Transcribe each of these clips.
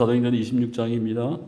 사도행전 26장입니다.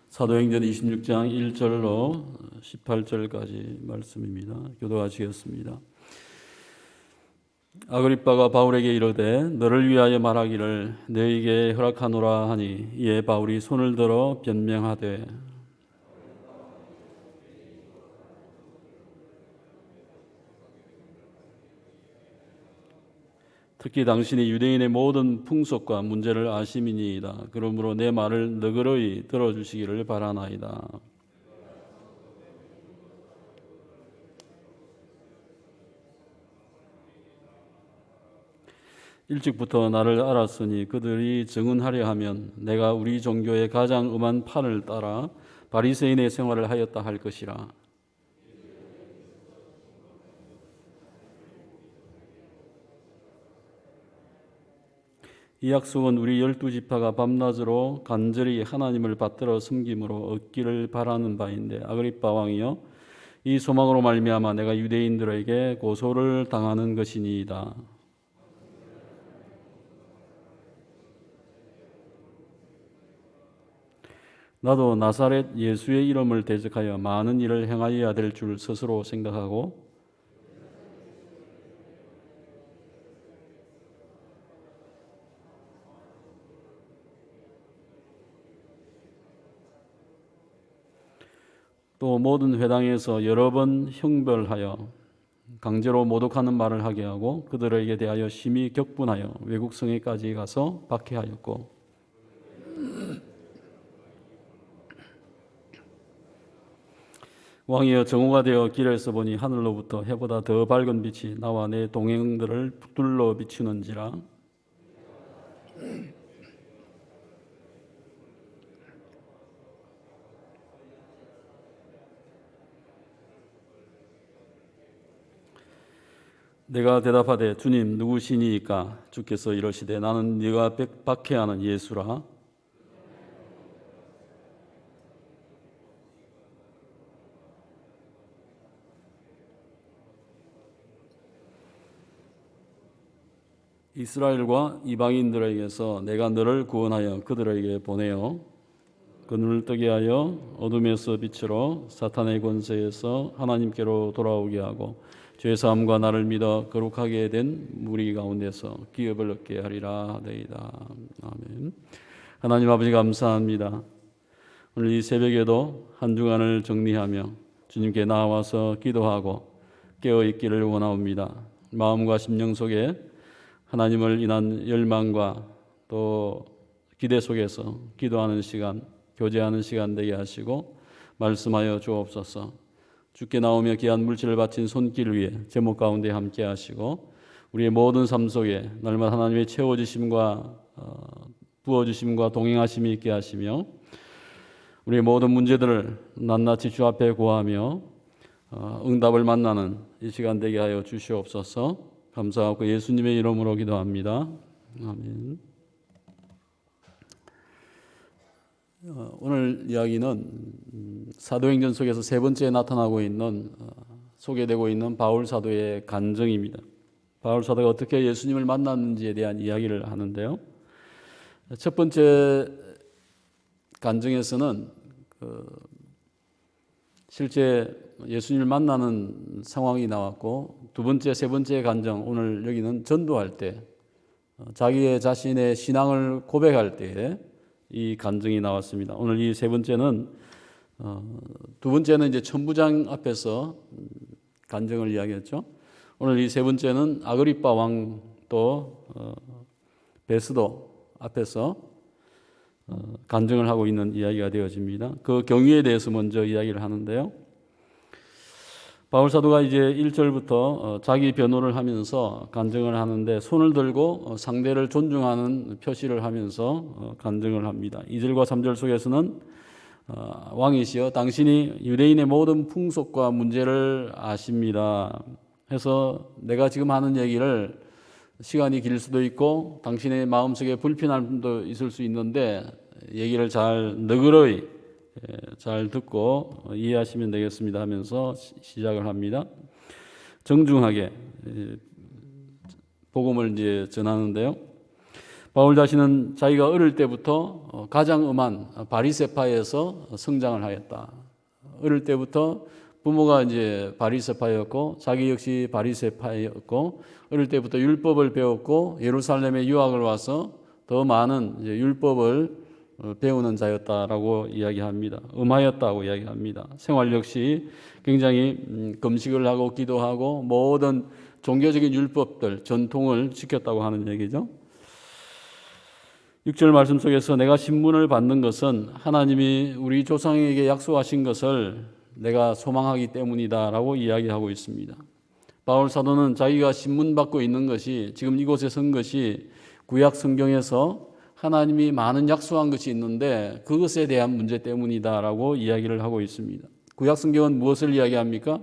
사도행전 26장 1절로 18절까지 말씀입니다. 교도하시겠습니다. 아그리빠가 바울에게 이르되 너를 위하여 말하기를 너에게 허락하노라 하니 이에 바울이 손을 들어 변명하되 특히 당신이 유대인의 모든 풍속과 문제를 아심이니이다. 그러므로 내 말을 너그러이 들어주시기를 바라나이다. 일찍부터 나를 알았으니 그들이 증언하려 하면 내가 우리 종교의 가장 음한 판을 따라 바리새인의 생활을 하였다 할 것이라. 이 약속은 우리 12지파가 밤낮으로 간절히 하나님을 받들어 섬김으로 얻기를 바라는 바인데 아그리빠 왕이여 이 소망으로 말미암아 내가 유대인들에게 고소를 당하는 것이니이다. 나도 나사렛 예수의 이름을 대적하여 많은 일을 행하여야 될 줄 스스로 생각하고 또 모든 회당에서 여러 번 형벌하여 강제로 모독하는 말을 하게 하고 그들에게 대하여 심히 격분하여 외국 성에까지 가서 박해하였고 왕이여 정오가 되어 길에서 보니 하늘로부터 해보다 더 밝은 빛이 나와 내 동행들을 붙들러 비추는지라. 내가 대답하되 주님 누구시니이까? 주께서 이러시되 나는 네가 박해하는 예수라. 이스라엘과 이방인들에게서 내가 너를 구원하여 그들에게 보내어 그 눈을 뜨게 하여 어둠에서 빛으로 사탄의 권세에서 하나님께로 돌아오게 하고 죄사함과 나를 믿어 거룩하게 된 무리 가운데서 기업을 얻게 하리라 하되이다. 아멘. 하나님 아버지 감사합니다. 오늘 이 새벽에도 한 주간을 정리하며 주님께 나와서 기도하고 깨어있기를 원하옵니다. 마음과 심령 속에 하나님을 인한 열망과 또 기대 속에서 기도하는 시간, 교제하는 시간 되게 하시고 말씀하여 주옵소서. 주께 나오며 귀한 물질을 바친 손길 위에 제목 가운데 함께 하시고 우리의 모든 삶 속에 날마다 하나님의 채워주심과 부어주심과 동행하심이 있게 하시며 우리의 모든 문제들을 낱낱이 주 앞에 고하며 응답을 만나는 이 시간 되게 하여 주시옵소서. 감사하고 예수님의 이름으로 기도합니다. 아멘. 오늘 이야기는 사도행전 속에서 세 번째 나타나고 있는 소개되고 있는 바울 사도의 간증입니다. 바울 사도가 어떻게 예수님을 만났는지에 대한 이야기를 하는데요. 첫 번째 간증에서는 실제 예수님을 만나는 상황이 나왔고 두 번째, 세 번째 간증 오늘 여기는 전도할 때 자기의 자신의 신앙을 고백할 때에 이 간증이 나왔습니다. 오늘 이 세 번째는 두 번째는 이제 천부장 앞에서 간증을 이야기했죠. 오늘 이 세 번째는 아그리빠 왕 또 베스도 앞에서 간증을 하고 있는 이야기가 되어집니다. 그 경위에 대해서 먼저 이야기를 하는데요. 바울 사도가 이제 1절부터 자기 변호를 하면서 간증을 하는데 손을 들고 상대를 존중하는 표시를 하면서 간증을 합니다. 2절과 3절 속에서는 왕이시여 당신이 유대인의 모든 풍속과 문제를 아십니다. 해서 내가 지금 하는 얘기를 시간이 길 수도 있고 당신의 마음속에 불편함도 있을 수 있는데 얘기를 잘 너그러이 잘 듣고 이해하시면 되겠습니다 하면서 시작을 합니다. 정중하게 복음을 이제 전하는데요. 바울 자신은 자기가 어릴 때부터 가장 엄한 바리새파에서 성장을 하였다. 어릴 때부터 부모가 이제 바리새파였고 자기 역시 바리새파였고 어릴 때부터 율법을 배웠고 예루살렘에 유학을 와서 더 많은 이제 율법을 배우는 자였다라고 이야기합니다. 음하였다고 이야기합니다. 생활 역시 굉장히 금식을 하고 기도하고 모든 종교적인 율법들, 전통을 지켰다고 하는 얘기죠. 6절 말씀 속에서 내가 신문을 받는 것은 하나님이 우리 조상에게 약속하신 것을 내가 소망하기 때문이다 라고 이야기하고 있습니다. 바울 사도는 자기가 신문 받고 있는 것이 지금 이곳에 선 것이 구약 성경에서 하나님이 많은 약속한 것이 있는데 그것에 대한 문제 때문이다 라고 이야기를 하고 있습니다. 구약 성경은 무엇을 이야기합니까?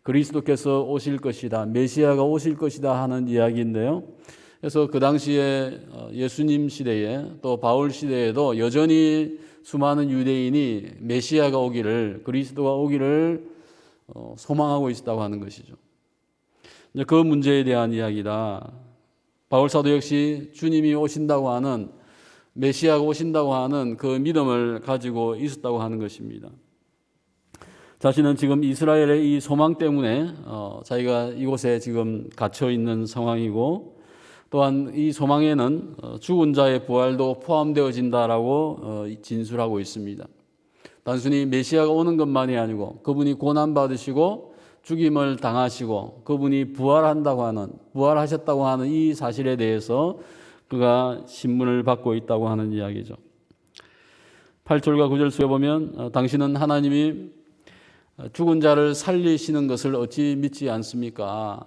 그리스도께서 오실 것이다, 메시아가 오실 것이다 하는 이야기인데요. 그래서 그 당시에 예수님 시대에 또 바울 시대에도 여전히 수많은 유대인이 메시아가 오기를, 그리스도가 오기를 소망하고 있었다고 하는 것이죠. 그 문제에 대한 이야기다. 바울 사도 역시 주님이 오신다고 하는, 메시아가 오신다고 하는 그 믿음을 가지고 있었다고 하는 것입니다. 자신은 지금 이스라엘의 이 소망 때문에 자기가 이곳에 지금 갇혀 있는 상황이고 또한 이 소망에는 죽은 자의 부활도 포함되어진다라고 진술하고 있습니다. 단순히 메시아가 오는 것만이 아니고 그분이 고난받으시고 죽임을 당하시고 그분이 부활하셨다고 하는 이 사실에 대해서 그가 신문을 받고 있다고 하는 이야기죠. 8절과 9절 속에 보면 당신은 하나님이 죽은 자를 살리시는 것을 어찌 믿지 않습니까?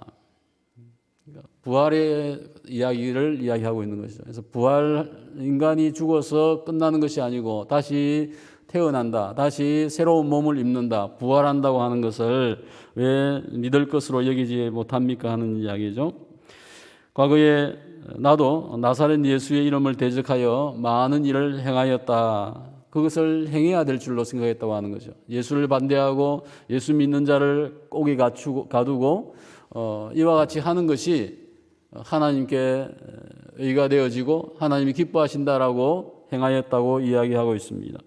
부활의 이야기를 이야기하고 있는 것이죠. 그래서 인간이 죽어서 끝나는 것이 아니고 다시 태어난다, 다시 새로운 몸을 입는다, 부활한다고 하는 것을 왜 믿을 것으로 여기지 못합니까 하는 이야기죠. 과거에 나도 나사렛 예수의 이름을 대적하여 많은 일을 행하였다. 그것을 행해야 될 줄로 생각했다고 하는 거죠. 예수를 반대하고 예수 믿는 자를 꼭이 가두고 이와 같이 하는 것이 하나님께 의가 되어지고 하나님이 기뻐하신다라고 행하였다고 이야기하고 있습니다.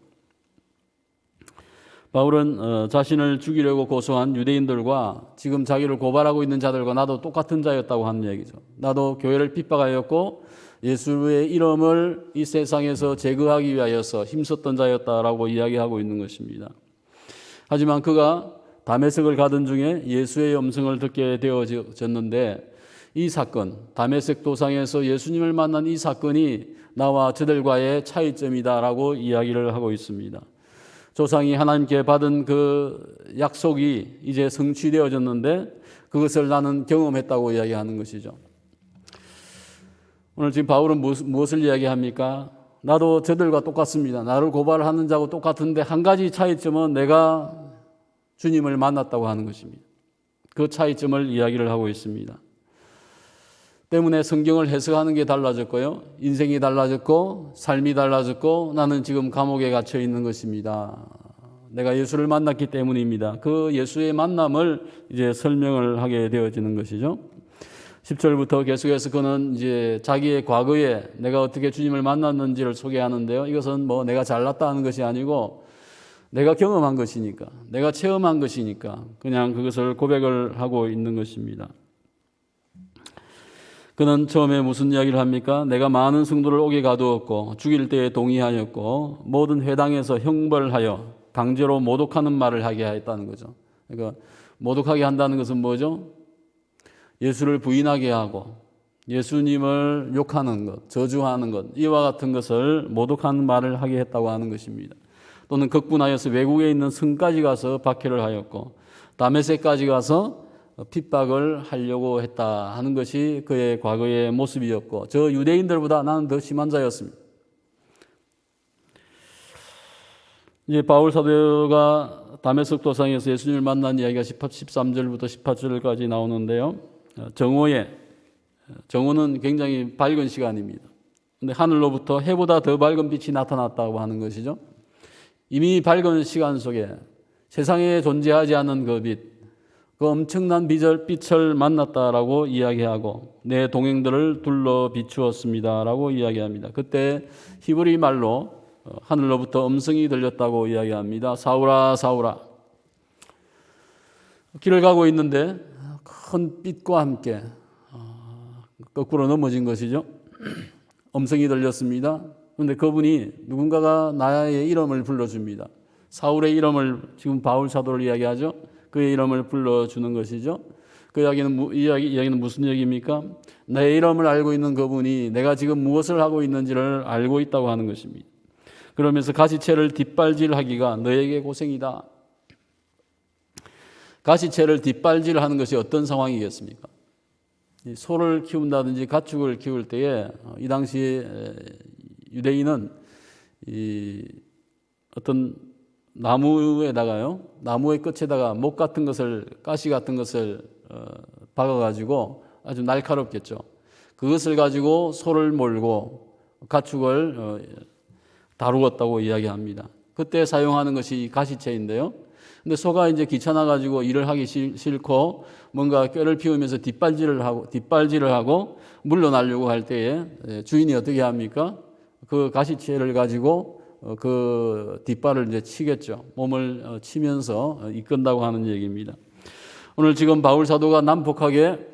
바울은 자신을 죽이려고 고소한 유대인들과 지금 자기를 고발하고 있는 자들과 나도 똑같은 자였다고 하는 얘기죠. 나도 교회를 핍박하였고 예수의 이름을 이 세상에서 제거하기 위하여서 힘썼던 자였다라고 이야기하고 있는 것입니다. 하지만 그가 다메섹을 가던 중에 예수의 음성을 듣게 되어졌는데 이 사건, 다메섹 도상에서 예수님을 만난 이 사건이 나와 저들과의 차이점이다라고 이야기를 하고 있습니다. 조상이 하나님께 받은 그 약속이 이제 성취되어졌는데 그것을 나는 경험했다고 이야기하는 것이죠. 오늘 지금 바울은 무엇을 이야기합니까? 나도 저들과 똑같습니다. 나를 고발하는 자하고 똑같은데 한 가지 차이점은 내가 주님을 만났다고 하는 것입니다. 그 차이점을 이야기를 하고 있습니다. 때문에 성경을 해석하는 게 달라졌고요. 인생이 달라졌고 삶이 달라졌고 나는 지금 감옥에 갇혀 있는 것입니다. 내가 예수를 만났기 때문입니다. 그 예수의 만남을 이제 설명을 하게 되어지는 것이죠. 10절부터 계속해서 그는 이제 자기의 과거에 내가 어떻게 주님을 만났는지를 소개하는데요. 이것은 뭐 내가 잘났다 하는 것이 아니고 내가 경험한 것이니까, 내가 체험한 것이니까 그냥 그것을 고백을 하고 있는 것입니다. 그는 처음에 무슨 이야기를 합니까? 내가 많은 성도를 옥에 가두었고 죽일 때에 동의하였고 모든 회당에서 형벌하여 강제로 모독하는 말을 하게 하였다는 거죠. 그러니까 모독하게 한다는 것은 뭐죠? 예수를 부인하게 하고 예수님을 욕하는 것, 저주하는 것, 이와 같은 것을 모독하는 말을 하게 했다고 하는 것입니다. 또는 극분하여서 외국에 있는 성까지 가서 박해를 하였고 다메섹까지 가서 핍박을 하려고 했다 하는 것이 그의 과거의 모습이었고 저 유대인들보다 나는 더 심한 자였습니다. 이제 바울 사도가 다메섹 도상에서 예수님을 만난 이야기가 13절부터 18절까지 나오는데요. 정오는 굉장히 밝은 시간입니다. 근데 하늘로부터 해보다 더 밝은 빛이 나타났다고 하는 것이죠. 이미 밝은 시간 속에 세상에 존재하지 않는 그 빛, 그 엄청난 빛을 만났다라고 이야기하고 내 동행들을 둘러 비추었습니다라고 이야기합니다. 그때 히브리 말로 하늘로부터 음성이 들렸다고 이야기합니다. 사울아 사울아. 길을 가고 있는데 큰 빛과 함께 거꾸로 넘어진 것이죠. 음성이 들렸습니다. 그런데 그분이 누군가가 나의 이름을 불러줍니다. 사울의 이름을 지금 바울 사도를 이야기하죠. 그의 이름을 불러주는 것이죠. 그 이야기는 무슨 얘기입니까? 내 이름을 알고 있는 그분이 내가 지금 무엇을 하고 있는지를 알고 있다고 하는 것입니다. 그러면서 가시채를 뒷발질하기가 너에게 고생이다. 가시채를 뒷발질하는 것이 어떤 상황이겠습니까? 소를 키운다든지 가축을 키울 때에 이 당시 유대인은 어떤 나무의 끝에다가 목 같은 것을, 가시 같은 것을 박아가지고 아주 날카롭겠죠. 그것을 가지고 소를 몰고 가축을 다루었다고 이야기합니다. 그때 사용하는 것이 가시채인데요. 근데 소가 이제 귀찮아가지고 일을 하기 싫고 뭔가 꾀를 피우면서 뒷발질을 하고 물러나려고 할 때에 주인이 어떻게 합니까? 그 가시채를 가지고 그 뒷발을 이제 치겠죠. 몸을 치면서 이끈다고 하는 얘기입니다. 오늘 지금 바울 사도가 난폭하게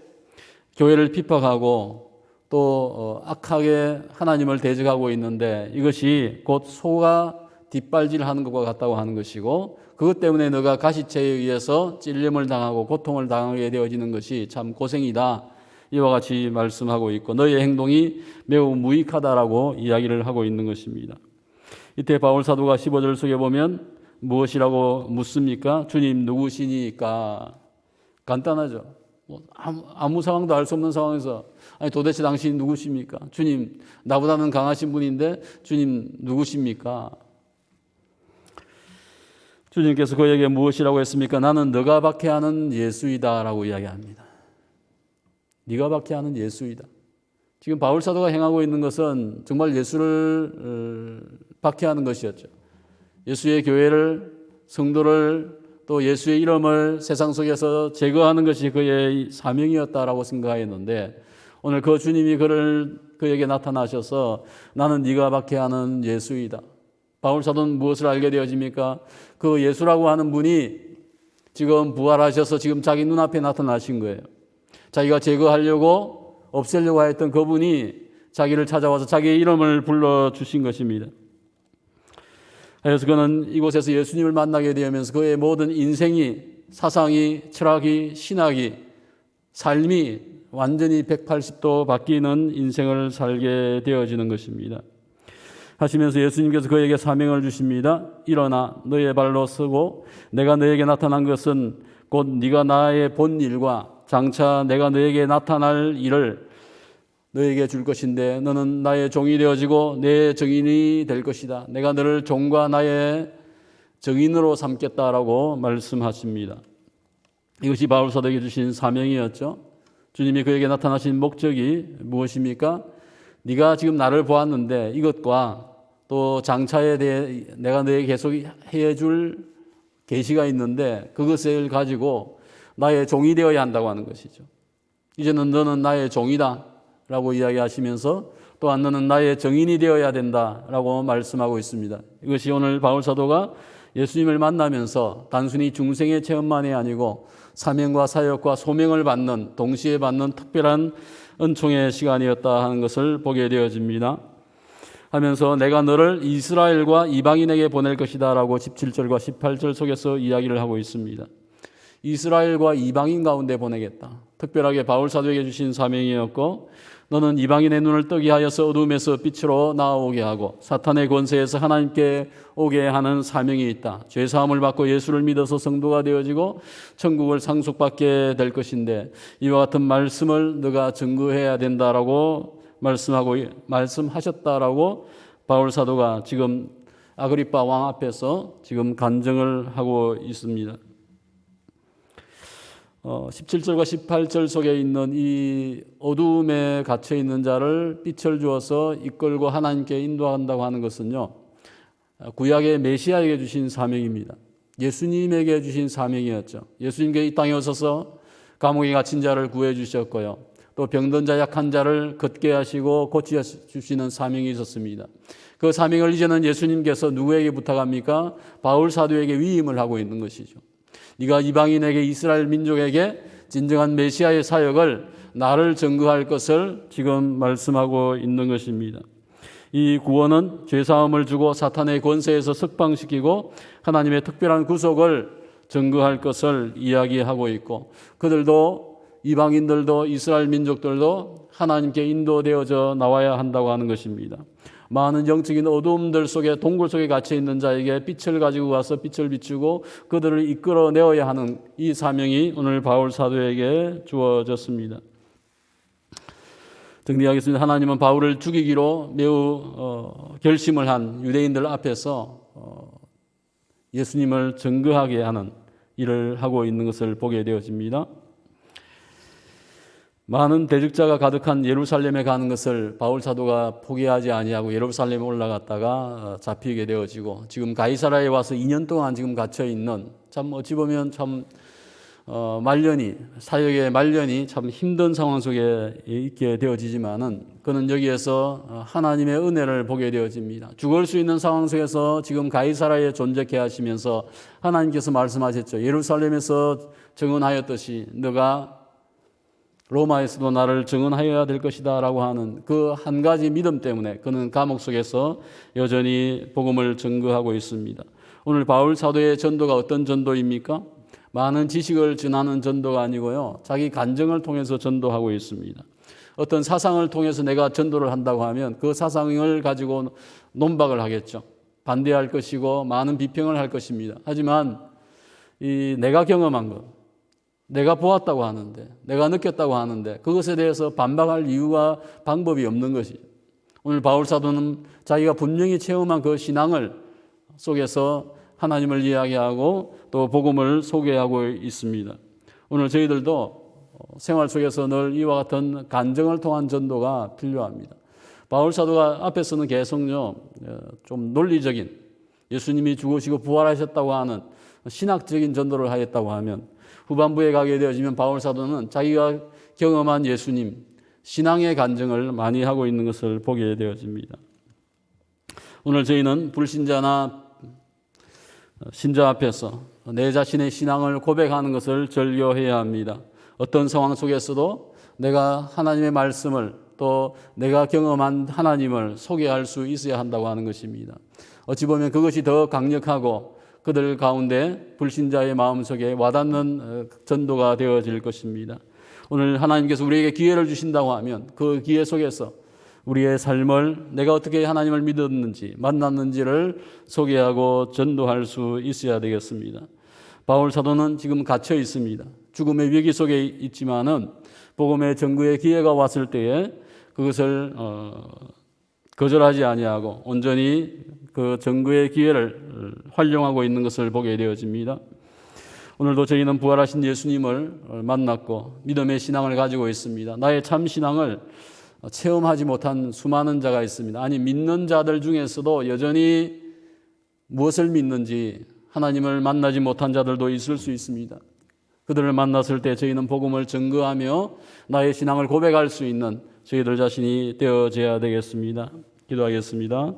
교회를 핍박하고 또 악하게 하나님을 대적하고 있는데 이것이 곧 소가 뒷발질하는 것과 같다고 하는 것이고 그것 때문에 너가 가시채에 의해서 찔림을 당하고 고통을 당하게 되어지는 것이 참 고생이다. 이와 같이 말씀하고 있고 너의 행동이 매우 무익하다라고 이야기를 하고 있는 것입니다. 이때 바울 사도가 15절 속에 보면 무엇이라고 묻습니까? 주님 누구시니까? 간단하죠. 아무 상황도 알 수 없는 상황에서 아니 도대체 당신이 누구십니까? 주님 나보다는 강하신 분인데 주님 누구십니까? 주님께서 그에게 무엇이라고 했습니까? 나는 너가 박해하는 예수이다 라고 이야기합니다. 네가 박해하는 예수이다. 지금 바울 사도가 행하고 있는 것은 정말 예수를 박해하는 것이었죠. 예수의 교회를, 성도를, 또 예수의 이름을 세상 속에서 제거하는 것이 그의 사명이었다라고 생각했는데 오늘 그 주님이 그에게 나타나셔서 나는 네가 박해하는 예수이다. 바울 사도는 무엇을 알게 되어집니까? 그 예수라고 하는 분이 지금 부활하셔서 지금 자기 눈앞에 나타나신 거예요. 자기가 제거하려고 없애려고 했던 그분이 자기를 찾아와서 자기의 이름을 불러주신 것입니다. 그래서 그는 이곳에서 예수님을 만나게 되면서 그의 모든 인생이, 사상이, 철학이, 신학이, 삶이 완전히 180도 바뀌는 인생을 살게 되어지는 것입니다. 하시면서 예수님께서 그에게 사명을 주십니다. 일어나 너의 발로 서고 내가 너에게 나타난 것은 곧 네가 나의 본 일과 장차 내가 너에게 나타날 일을 너에게 줄 것인데 너는 나의 종이 되어지고 내 증인이 될 것이다. 내가 너를 종과 나의 증인으로 삼겠다라고 말씀하십니다. 이것이 바울 사도에게 주신 사명이었죠. 주님이 그에게 나타나신 목적이 무엇입니까? 네가 지금 나를 보았는데 이것과 또 장차에 대해 내가 너에게 계속 해줄 계시가 있는데 그것을 가지고 나의 종이 되어야 한다고 하는 것이죠. 이제는 너는 나의 종이다 라고 이야기하시면서 또한 너는 나의 증인이 되어야 된다라고 말씀하고 있습니다. 이것이 오늘 바울 사도가 예수님을 만나면서 단순히 중생의 체험만이 아니고 사명과 사역과 소명을 받는, 동시에 받는 특별한 은총의 시간이었다 하는 것을 보게 되어집니다. 하면서 내가 너를 이스라엘과 이방인에게 보낼 것이다 라고 17절과 18절 속에서 이야기를 하고 있습니다. 이스라엘과 이방인 가운데 보내겠다. 특별하게 바울 사도에게 주신 사명이었고 너는 이방인의 눈을 뜨게 하여서 어둠에서 빛으로 나아오게 하고 사탄의 권세에서 하나님께 오게 하는 사명이 있다. 죄사함을 받고 예수를 믿어서 성도가 되어지고 천국을 상속받게 될 것인데 이와 같은 말씀을 너가 증거해야 된다라고 말씀하셨다라고 바울 사도가 지금 아그리빠 왕 앞에서 지금 간증을 하고 있습니다. 17절과 18절 속에 있는 이 어두움에 갇혀 있는 자를 빛을 주어서 이끌고 하나님께 인도한다고 하는 것은요, 구약의 메시아에게 주신 사명입니다. 예수님에게 주신 사명이었죠. 예수님께 이 땅에 오셔서 감옥에 갇힌 자를 구해 주셨고요. 또 병든 자 약한 자를 걷게 하시고 고쳐 주시는 사명이 있었습니다. 그 사명을 이제는 예수님께서 누구에게 부탁합니까? 바울 사도에게 위임을 하고 있는 것이죠. 네가 이방인에게 이스라엘 민족에게 진정한 메시아의 사역을 나를 증거할 것을 지금 말씀하고 있는 것입니다. 이 구원은 죄사함을 주고 사탄의 권세에서 석방시키고 하나님의 특별한 구속을 증거할 것을 이야기하고 있고, 그들도 이방인들도 이스라엘 민족들도 하나님께 인도되어져 나와야 한다고 하는 것입니다. 많은 영적인 어두움들 속에 동굴 속에 갇혀 있는 자에게 빛을 가지고 가서 빛을 비추고 그들을 이끌어내어야 하는 이 사명이 오늘 바울 사도에게 주어졌습니다. 정리하겠습니다. 하나님은 바울을 죽이기로 매우 결심을 한 유대인들 앞에서 예수님을 증거하게 하는 일을 하고 있는 것을 보게 되어집니다. 많은 대적자가 가득한 예루살렘에 가는 것을 바울 사도가 포기하지 아니하고 예루살렘에 올라갔다가 잡히게 되어지고, 지금 가이사라에 와서 2년 동안 지금 갇혀 있는, 참 어찌 보면 참 말년이, 사역의 말년이 참 힘든 상황 속에 있게 되어지지만은 그는 여기에서 하나님의 은혜를 보게 되어집니다. 죽을 수 있는 상황 속에서 지금 가이사라에 존재케 하시면서 하나님께서 말씀하셨죠. 예루살렘에서 증언하였듯이 너가 로마에서도 나를 증언하여야 될 것이다 라고 하는 그 한 가지 믿음 때문에 그는 감옥 속에서 여전히 복음을 증거하고 있습니다. 오늘 바울 사도의 전도가 어떤 전도입니까? 많은 지식을 전하는 전도가 아니고요, 자기 간증을 통해서 전도하고 있습니다. 어떤 사상을 통해서 내가 전도를 한다고 하면 그 사상을 가지고 논박을 하겠죠. 반대할 것이고 많은 비평을 할 것입니다. 하지만 이 내가 경험한 것, 내가 보았다고 하는데, 내가 느꼈다고 하는데 그것에 대해서 반박할 이유가 방법이 없는 것이죠. 오늘 바울 사도는 자기가 분명히 체험한 그 신앙을 속에서 하나님을 이야기하고 또 복음을 소개하고 있습니다. 오늘 저희들도 생활 속에서 늘 이와 같은 간증을 통한 전도가 필요합니다. 바울 사도가 앞에서는 계속요 좀 논리적인, 예수님이 죽으시고 부활하셨다고 하는 신학적인 전도를 하였다고 하면, 후반부에 가게 되어지면 바울 사도는 자기가 경험한 예수님, 신앙의 간증을 많이 하고 있는 것을 보게 되어집니다. 오늘 저희는 불신자나 신자 앞에서 내 자신의 신앙을 고백하는 것을 절교해야 합니다. 어떤 상황 속에서도 내가 하나님의 말씀을, 또 내가 경험한 하나님을 소개할 수 있어야 한다고 하는 것입니다. 어찌 보면 그것이 더 강력하고 그들 가운데 불신자의 마음속에 와닿는 전도가 되어질 것입니다. 오늘 하나님께서 우리에게 기회를 주신다고 하면 그 기회 속에서 우리의 삶을, 내가 어떻게 하나님을 믿었는지, 만났는지를 소개하고 전도할 수 있어야 되겠습니다. 바울 사도는 지금 갇혀 있습니다. 죽음의 위기 속에 있지만은 복음의 전구의 기회가 왔을 때에 그것을 거절하지 아니하고 온전히 그 전구의 기회를 활용하고 있는 것을 보게 되어집니다. 오늘도 저희는 부활하신 예수님을 만났고 믿음의 신앙을 가지고 있습니다. 나의 참 신앙을 체험하지 못한 수많은 자가 있습니다. 아니, 믿는 자들 중에서도 여전히 무엇을 믿는지 하나님을 만나지 못한 자들도 있을 수 있습니다. 그들을 만났을 때 저희는 복음을 증거하며 나의 신앙을 고백할 수 있는 저희들 자신이 되어져야 되겠습니다. 기도하겠습니다.